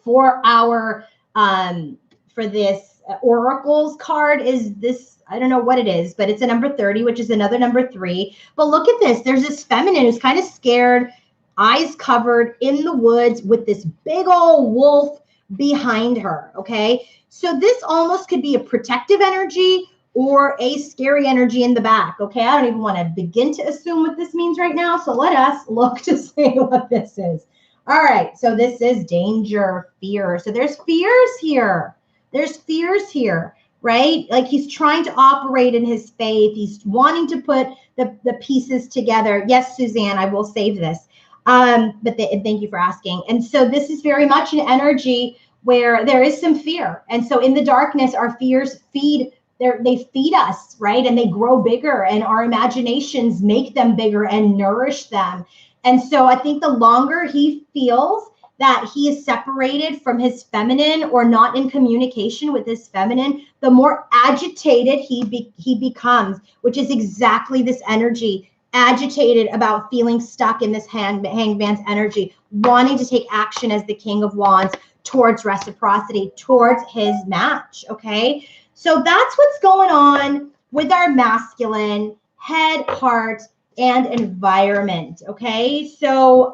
for our for this oracles card is this, I don't know what it is, but it's a number 30, which is another number 3. But look at this. There's this feminine who's kind of scared, eyes covered in the woods with this big old wolf behind her, okay? So this almost could be a protective energy or a scary energy in the back, okay? I don't even want to begin to assume what this means right now, so let us look to see what this is. All right, so this is danger, fear. So there's fears here. There's fears here, right? Like he's trying to operate in his faith. He's wanting to put the pieces together. Yes, Suzanne, I will save this. But thank you for asking. And so this is very much an energy where there is some fear. And so in the darkness, our fears they feed us, right? And they grow bigger, and our imaginations make them bigger and nourish them. And so I think the longer he feels that he is separated from his feminine or not in communication with his feminine, the more agitated he becomes, which is exactly this energy. Agitated about feeling stuck in this hangman's energy, wanting to take action as the King of Wands towards reciprocity, towards his match, okay? So that's what's going on with our masculine, head, heart, and environment, okay? So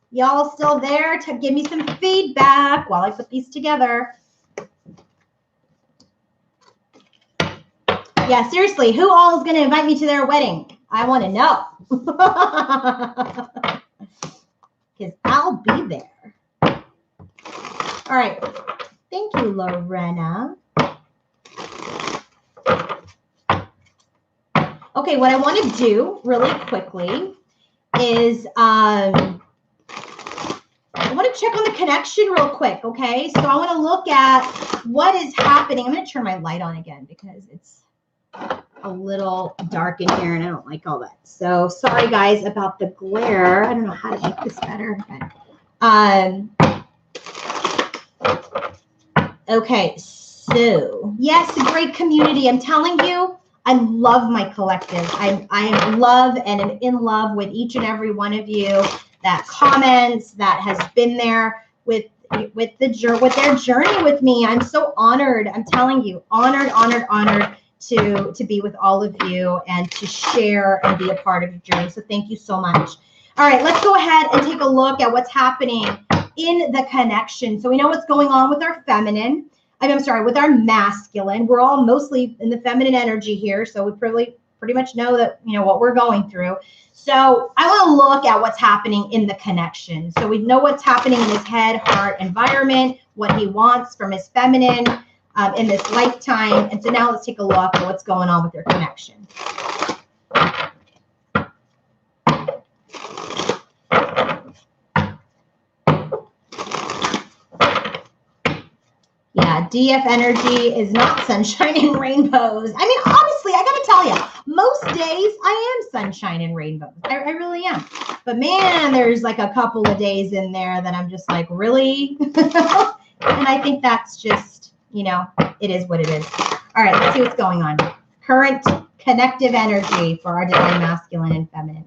y'all still there to give me some feedback while I put these together? Yeah, seriously, who all is going to invite me to their wedding? I want to know. Because I'll be there. All right. Thank you, Lorena. Okay, what I want to do really quickly is I want to check on the connection real quick, okay? So I want to look at what is happening. I'm going to turn my light on again because it's a little dark in here and I don't like all that. So sorry guys about the glare. I don't know how to make this better. Okay, so yes, a great community. I'm telling you, I love my collective. I am love and am in love with each and every one of you that comments, that has been there with their journey with me. I'm so honored. I'm telling you, honored to be with all of you and to share and be a part of your journey. So thank you so much. All right, let's go ahead and take a look at what's happening in the connection. So we know what's going on with our feminine. I'm sorry, with our masculine. We're all mostly in the feminine energy here, so we pretty much know that, you know, what we're going through. So I want to look at what's happening in the connection. So we know what's happening in his head, heart, environment, what he wants from his feminine in this lifetime. And so now let's take a look at what's going on with their connection. Yeah, DF energy is not sunshine and rainbows. I mean, honestly, I got to tell you, most days I am sunshine and rainbows. I really am. But man, there's like a couple of days in there that I'm just like, really? And I think that's just, you know, it is what it is. All right, let's see what's going on. Current connective energy for our divine masculine and feminine.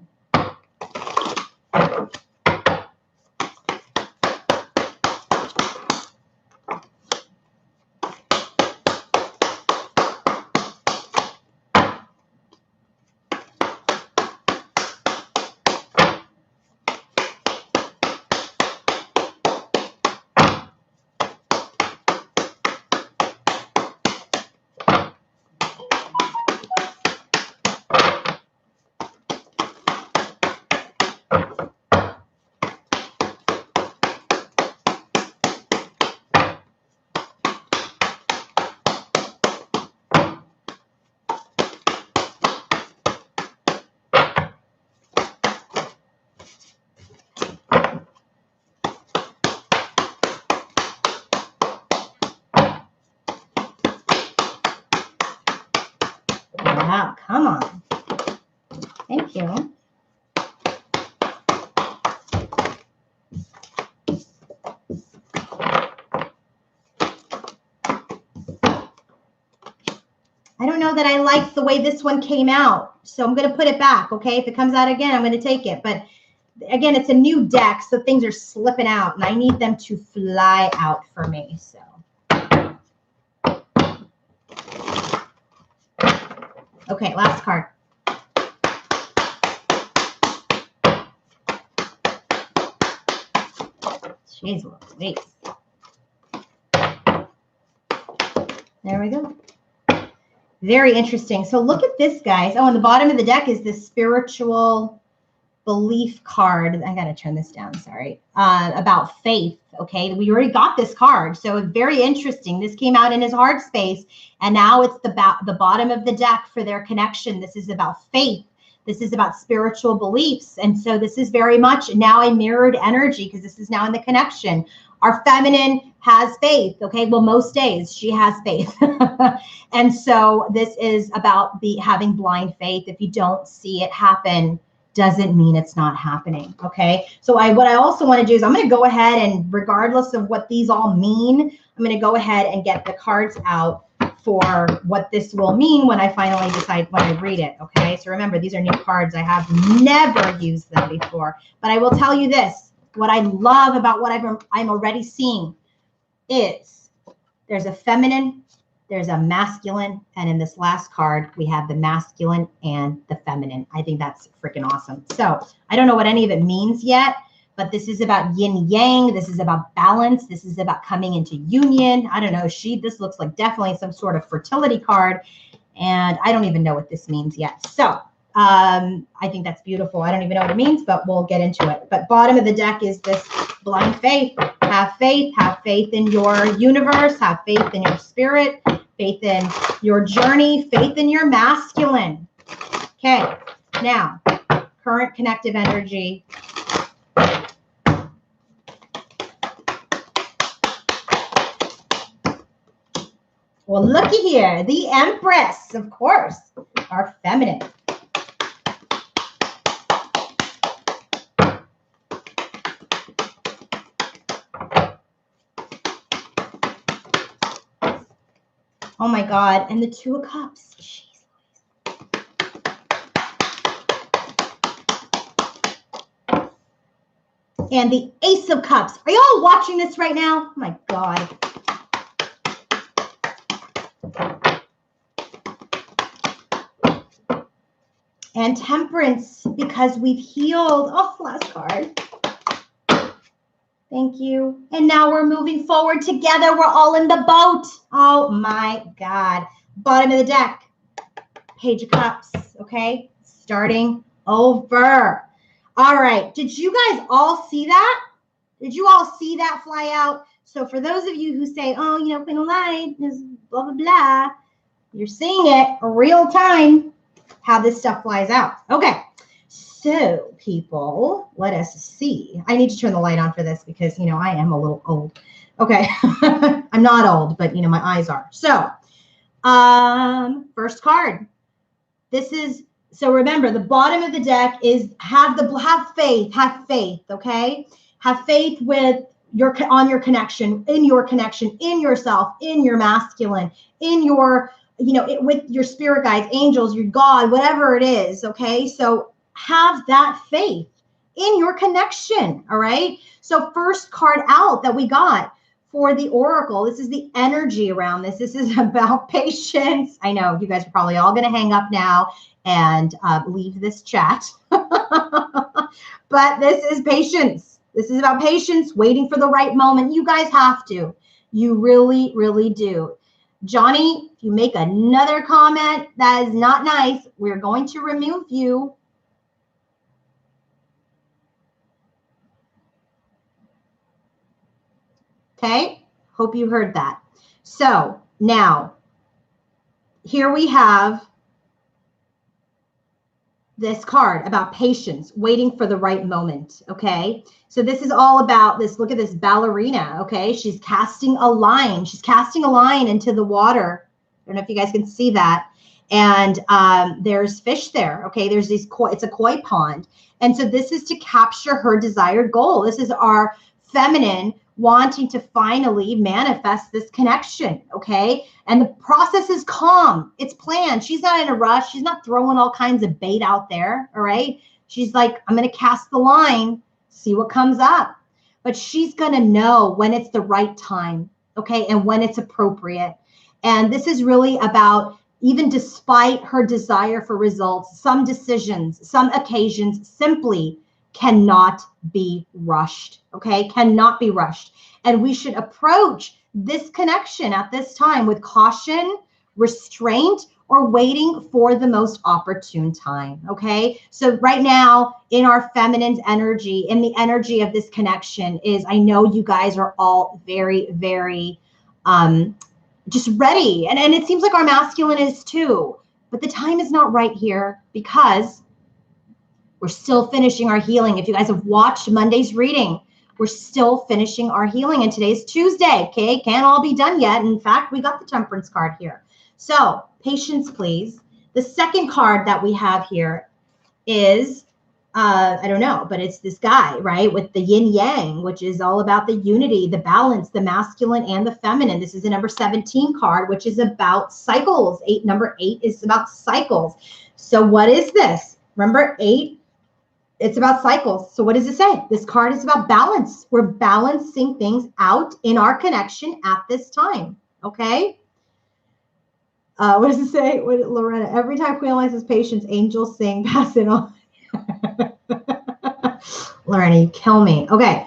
job. Come on. Thank you. I don't know that I like the way this one came out, so I'm going to put it back, okay? If it comes out again, I'm going to take it. But again, it's a new deck, so things are slipping out, and I need them to fly out for me. So, okay, last card. Jeez, wait. There we go. Very interesting. So look at this, guys. Oh, on the bottom of the deck is this spiritual belief card. I got to turn this down. Sorry. About faith. Okay. We already got this card. So it's very interesting. This came out in his heart space. And now it's the bottom of the deck for their connection. This is about faith. This is about spiritual beliefs. And so this is very much now a mirrored energy because this is now in the connection. Our feminine has faith. Okay. Well, most days she has faith. And so this is about having blind faith. If you don't see it happen, doesn't mean it's not happening. Okay. So what I also want to do is I'm going to go ahead and regardless of what these all mean, I'm going to go ahead and get the cards out for what this will mean when I finally decide when I read it. Okay. So remember, these are new cards. I have never used them before, but I will tell you this. What I love about what I'm already seeing is there's a feminine, there's a masculine, and in this last card, we have the masculine and the feminine. I think that's freaking awesome. So I don't know what any of it means yet, but this is about yin yang. This is about balance. This is about coming into union. I don't know. This looks like definitely some sort of fertility card, and I don't even know what this means yet. So I think that's beautiful. I don't even know what it means, but we'll get into it. But bottom of the deck is this blind faith. Have faith in your universe, have faith in your spirit, faith in your journey, faith in your masculine. Okay, now, current connective energy. Well, looky here, the Empress, of course, our feminine. Oh my God, and the Two of Cups. Jeez. And the Ace of Cups. Are y'all watching this right now? Oh my God. And Temperance, because we've healed. Oh, last card. Thank you. And now we're moving forward together. We're all in the boat. Oh my God. Bottom of the deck. Page of Cups. Okay. Starting over. All right. Did you guys all see that? Did you all see that fly out? So for those of you who say, oh, you know, Queen of Light is blah, blah, blah. You're seeing it real time how this stuff flies out. Okay. So, people, let us see. I need to turn the light on for this because, you know, I am a little old. Okay. I'm not old, but, you know, my eyes are. So, first card. This is, so remember, the bottom of the deck is have faith, okay? Have faith with your connection, in yourself, in your masculine, in your, you know, with your spirit guides, angels, your God, whatever it is, okay? So, have that faith in your connection, all right? So first card out that we got for the Oracle, this is the energy around this. This is about patience. I know you guys are probably all going to hang up now and leave this chat. But this is patience. This is about patience, waiting for the right moment. You guys have to. You really, really do. Johnny, if you make another comment that is not nice, we're going to remove you. Okay, hope you heard that. So now, here we have this card about patience, waiting for the right moment, okay? So this is all about this, look at this ballerina, okay? She's casting a line. She's casting a line into the water. I don't know if you guys can see that. And there's fish there. Okay, there's these koi, it's a koi pond. And so this is to capture her desired goal. This is our feminine wanting to finally manifest this connection. Okay, and the process is calm. It's planned. She's not in a rush. She's not throwing all kinds of bait out there. All right, she's like, I'm going to cast the line, see what comes up. But she's going to know when it's the right time. Okay, and when it's appropriate. And this is really about, even despite her desire for results, some decisions, some occasions simply cannot be rushed, okay? Cannot be rushed. And we should approach this connection at this time with caution, restraint, or waiting for the most opportune time, okay? So right now, in our feminine's energy, in the energy of this connection is, I know you guys are all very, very just ready. And it seems like our masculine is too. But the time is not right here because we're still finishing our healing. If you guys have watched Monday's reading, we're still finishing our healing. And today's Tuesday, okay? Can't all be done yet. In fact, we got the Temperance card here. So patience, please. The second card that we have here is, I don't know, but it's this guy, right, with the yin yang, which is all about the unity, the balance, the masculine and the feminine. This is a number 17 card, which is about cycles. Number 8 is about cycles. So what is this? Remember 8, it's about cycles. So what does it say? This card is about balance. We're balancing things out in our connection at this time, okay? What does it say? Lorena, every time Queen Elise says patience, angels sing, pass it on. Lorena, you kill me. Okay.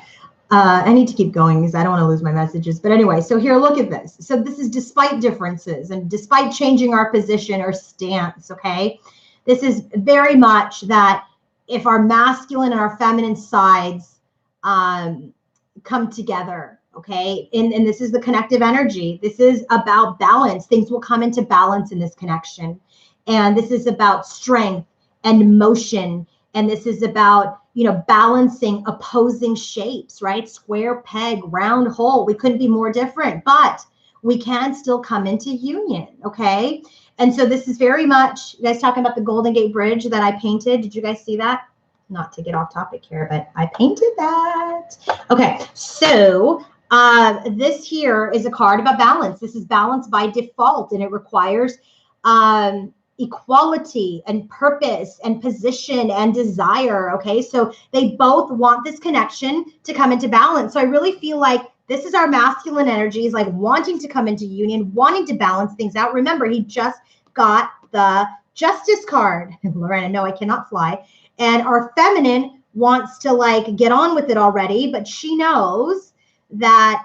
I need to keep going because I don't want to lose my messages. But anyway, so here, look at this. So this is despite differences and despite changing our position or stance, okay? This is very much that if our masculine and our feminine sides come together, okay? And this is the connective energy. This is about balance. Things will come into balance in this connection. And this is about strength and motion. And this is about, you know, balancing opposing shapes, right? Square peg, round hole. We couldn't be more different, but we can still come into union, okay? And so this is very much, you guys talking about the Golden Gate Bridge that I painted. Did you guys see that? Not to get off topic here, but I painted that. Okay, so this here is a card about balance. This is balance by default, and it requires equality and purpose and position and desire, okay? So they both want this connection to come into balance. So I really feel like this is our masculine energies, like wanting to come into union, wanting to balance things out. Remember, he just got the Justice card. Lorena, no, I cannot fly. And our feminine wants to like get on with it already, but she knows that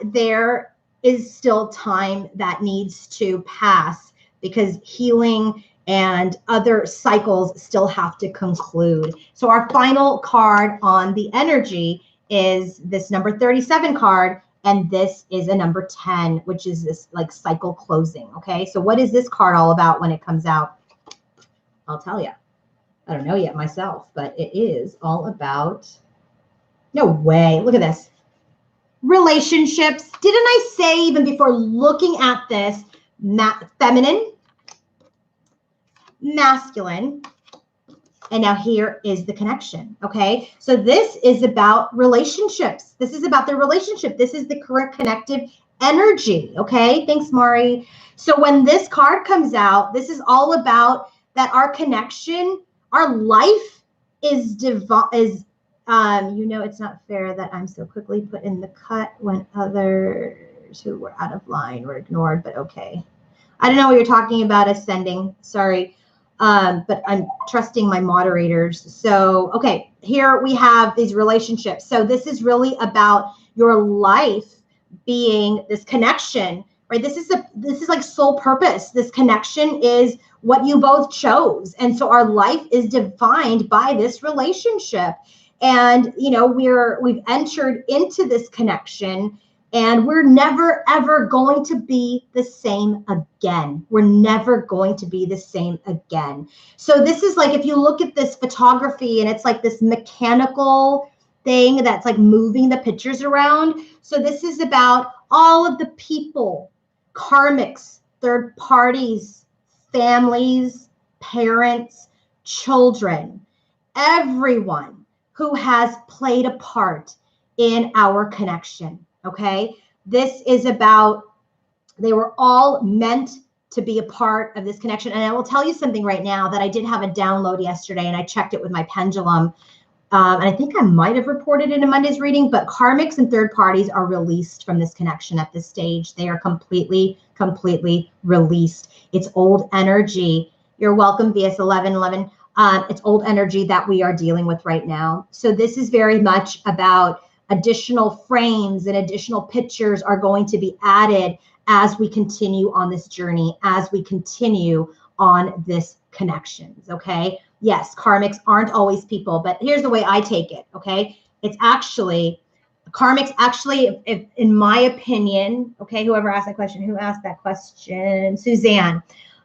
there is still time that needs to pass because healing and other cycles still have to conclude. So our final card on the energy is this number 37 card, and this is a number 10, which is this like cycle closing, okay? So what is this card all about when it comes out? I'll tell you. I don't know yet myself, but it is all about, no way, look at this. Relationships. Didn't I say even before looking at this, feminine, masculine, and now here is the connection, okay? So this is about relationships. This is about the relationship. This is the correct connective energy, okay? Thanks, Mari. So when this card comes out, this is all about that our connection, our life is you know, it's not fair that I'm so quickly put in the cut when others who were out of line were ignored, but okay. I don't know what you're talking about ascending, sorry. But I'm trusting my moderators. So, okay, here we have these relationships. So this is really about your life being this connection, right? This is like soul purpose. This connection is what you both chose. And so our life is defined by this relationship. And, you know, we've entered into this connection, and we're never, ever going to be the same again. We're never going to be the same again. So this is like, if you look at this photography and it's like this mechanical thing that's like moving the pictures around. So this is about all of the people, karmics, third parties, families, parents, children, everyone who has played a part in our connection. Okay. This is about, they were all meant to be a part of this connection. And I will tell you something right now that I did have a download yesterday, and I checked it with my pendulum. And I think I might have reported it in Monday's reading, but karmics and third parties are released from this connection at this stage. They are completely, completely released. It's old energy. You're welcome, VS 1111. It's old energy that we are dealing with right now. So this is very much about additional frames and additional pictures are going to be added as we continue on this journey, as we continue on this connections, okay? Yes, karmics aren't always people, but here's the way I take it, okay? It's actually, karmics actually, if, in my opinion, okay, whoever asked that question, who asked that question? Suzanne.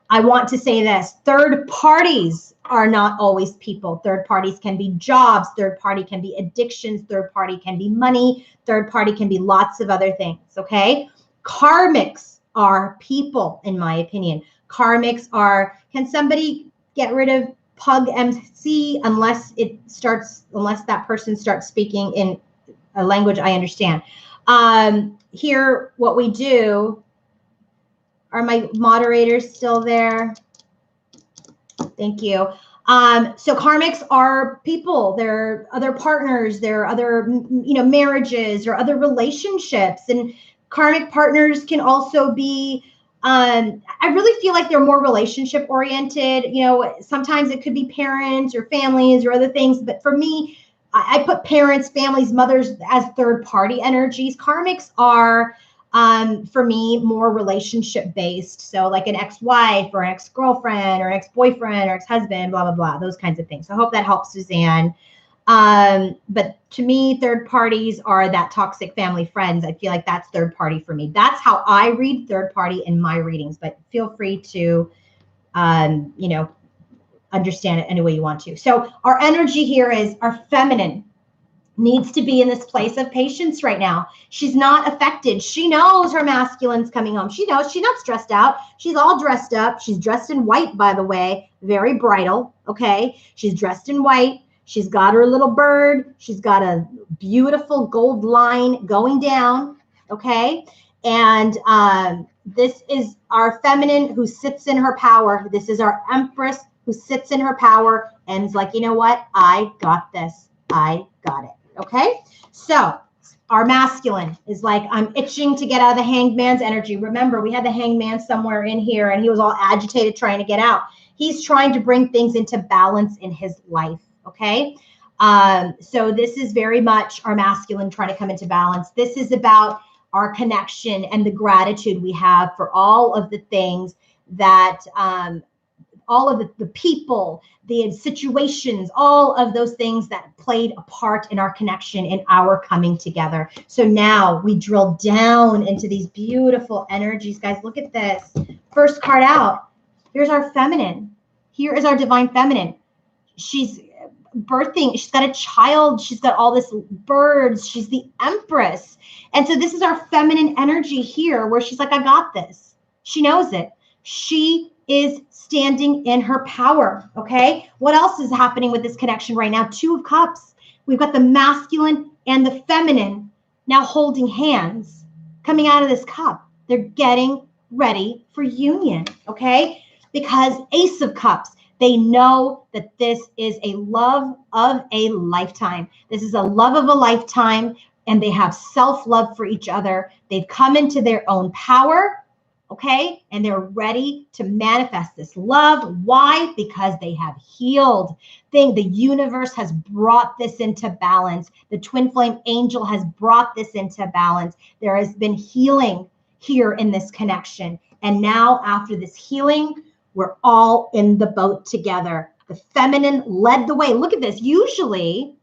I want to say this, third parties are not always people. Third parties can be jobs, third party can be addictions, third party can be money, third party can be lots of other things, okay? Karmics are people, in my opinion. Karmics are, can somebody get rid of Pug MC unless that person starts speaking in a language I understand. Here, what we do, are my moderators still there? Thank you. So karmics are people, they're other partners, they're other, marriages or other relationships. And karmic partners can also be, I really feel like they're more relationship oriented. Sometimes it could be parents or families or other things. But for me, I put parents, families, mothers as third party energies. Karmics are, for me, more relationship based. So like an ex-wife or an ex-girlfriend or an ex-boyfriend or ex-husband, blah, blah, blah, those kinds of things. So I hope that helps, Suzanne. But to me, third parties are that toxic family friends. I feel like that's third party for me. That's how I read third party in my readings, but feel free to, understand it any way you want to. So our energy here is our feminine needs to be in this place of patience right now. She's not affected. She knows her masculine's coming home. She knows she's not stressed out. She's all dressed up. She's dressed in white, by the way, very bridal. Okay. She's dressed in white. She's got her little bird. She's got a beautiful gold line going down. Okay. And this is our feminine who sits in her power. This is our empress who sits in her power and is like, you know what? I got this. I got it. Okay, so our masculine is like, I'm itching to get out of the hanged man's energy. Remember, we had the hanged man somewhere in here and he was all agitated trying to get out. He's trying to bring things into balance in his life. Okay, so this is very much our masculine trying to come into balance. This is about our connection and the gratitude we have for all of the things that, all of the people, the situations, all of those things that played a part in our connection, in our coming together. So now we drill down into these beautiful energies. Guys, look at this. First card out. Here's our feminine. Here is our divine feminine. She's birthing. She's got a child. She's got all this birds. She's the empress. And so this is our feminine energy here where she's like, I got this. She knows it. She is standing in her power, okay? What else is happening with this connection right now? Two of Cups. We've got the masculine and the feminine now holding hands, coming out of this cup. They're getting ready for union, okay? Because Ace of Cups, they know that this is a love of a lifetime. This is a love of a lifetime, and they have self-love for each other. They've come into their own power, okay? And they're ready to manifest this love. Why? Because they have healed. The universe has brought this into balance. The twin flame angel has brought this into balance. There has been healing here in this connection. And now after this healing, we're all in the boat together. The feminine led the way. Look at this. Usually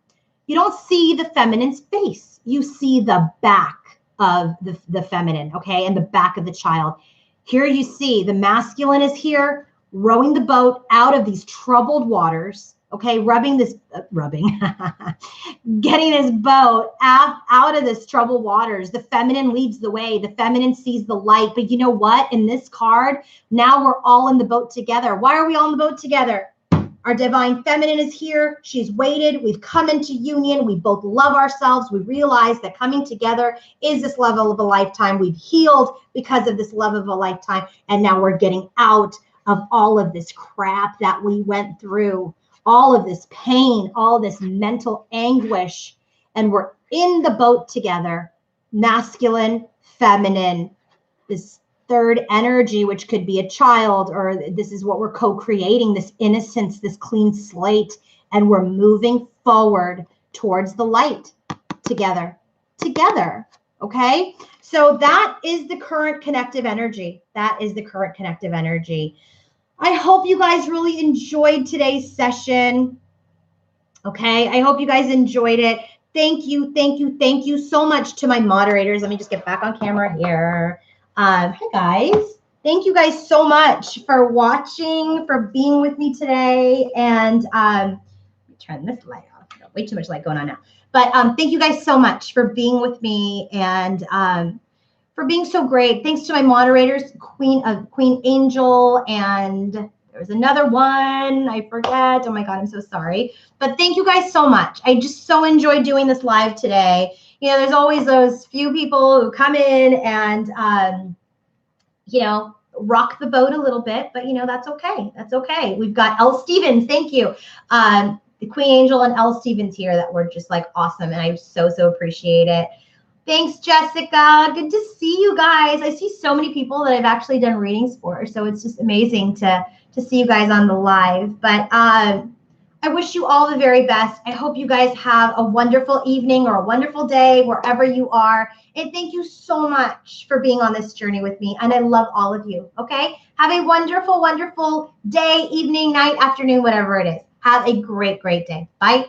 you don't see the feminine's face. You see the back of the feminine, okay? And the back of the child. Here you see the masculine is here rowing the boat out of these troubled waters, Okay, getting this boat out of this troubled waters. The feminine leads the way. The feminine sees the light. But you know what? In this card, now we're all in the boat together. Why are we all in the boat together? Our divine feminine is here. She's waited. We've come into union. We both love ourselves. We realize that coming together is this level of a lifetime. We've healed because of this love of a lifetime. And now we're getting out of all of this crap that we went through, all of this pain, all this mental anguish. And we're in the boat together, masculine, feminine, this third energy, which could be a child, or this is what we're co-creating, this innocence, this clean slate, and we're moving forward towards the light together, okay? So that is the current connective energy. That is the current connective energy. I hope you guys really enjoyed today's session, okay? I hope you guys enjoyed it. Thank you so much to my moderators. Let me just get back on camera here. Hi guys, thank you guys so much for watching, for being with me today. And let me turn this light off. Got way too much light going on now. But thank you guys so much for being with me and for being so great. Thanks to my moderators, Queen Angel, and there was another one, I forget. Oh my God, I'm so sorry. But thank you guys so much. I just so enjoyed doing this live today. You know, there's always those few people who come in and, you know, rock the boat a little bit, but, you know, that's okay. That's okay. We've got Elle Stevens. Thank you. The Queen Angel and Elle Stevens here that were just like awesome. And I so appreciate it. Thanks, Jessica. Good to see you guys. I see so many people that I've actually done readings for. So it's just amazing to see you guys on the live. But I wish you all the very best. I hope you guys have a wonderful evening or a wonderful day wherever you are. And thank you so much for being on this journey with me. And I love all of you, okay? Have a wonderful day, evening, night, afternoon, whatever it is. Have a great day. Bye.